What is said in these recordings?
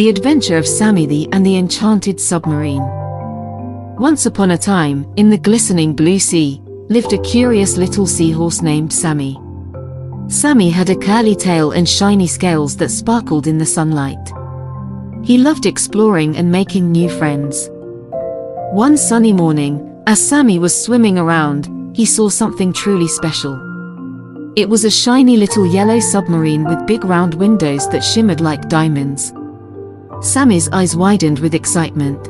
The Adventure of Sammy and the Enchanted Submarine. Once upon a time, in the glistening blue sea, lived a curious little seahorse named Sammy. Sammy had a curly tail and shiny scales that sparkled in the sunlight. He loved exploring and making new friends. One sunny morning, as Sammy was swimming around, he saw something truly special. It was a shiny little yellow submarine with big round windows that shimmered like diamonds. Sammy's eyes widened with excitement.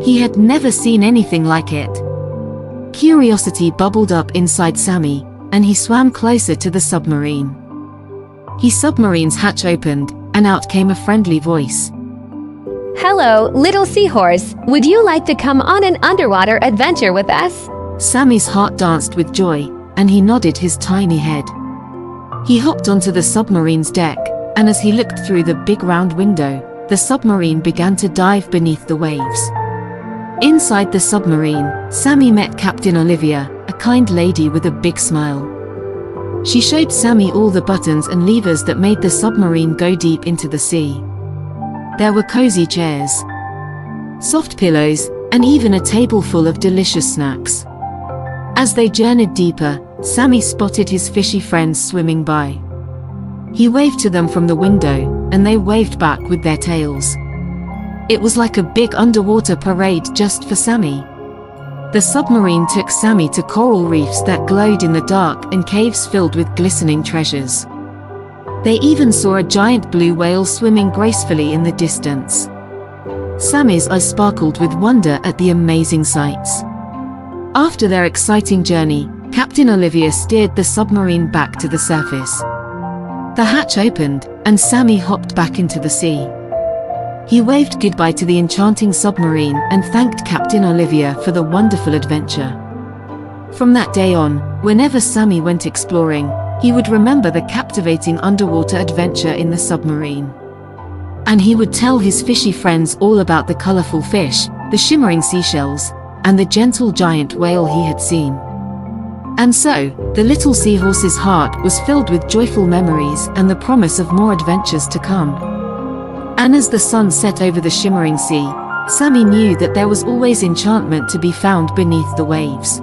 He had never seen anything like it. Curiosity bubbled up inside Sammy, and he swam closer to the submarine. His submarine's hatch opened, and out came a friendly voice. Hello, little seahorse. Would you like to come on an underwater adventure with us? Sammy's heart danced with joy, and he nodded his tiny head. He hopped onto the submarine's deck, and as he looked through the big round window, the submarine began to dive beneath the waves. Inside the submarine, Sammy met Captain Olivia, a kind lady with a big smile. She showed Sammy all the buttons and levers that made the submarine go deep into the sea. There were cozy chairs, soft pillows, and even a table full of delicious snacks. As they journeyed deeper, Sammy spotted his fishy friends swimming by. He waved to them from the window, and they waved back with their tails. It was like a big underwater parade just for Sammy. The submarine took Sammy to coral reefs that glowed in the dark and caves filled with glistening treasures. They even saw a giant blue whale swimming gracefully in the distance. Sammy's eyes sparkled with wonder at the amazing sights. After their exciting journey, Captain Olivia steered the submarine back to the surface. The hatch opened, and Sammy hopped back into the sea. He waved goodbye to the enchanting submarine and thanked Captain Olivia for the wonderful adventure. From that day on, whenever Sammy went exploring, he would remember the captivating underwater adventure in the submarine. And he would tell his fishy friends all about the colorful fish, the shimmering seashells, and the gentle giant whale he had seen. And so, the little seahorse's heart was filled with joyful memories and the promise of more adventures to come. And as the sun set over the shimmering sea, Sammy knew that there was always enchantment to be found beneath the waves.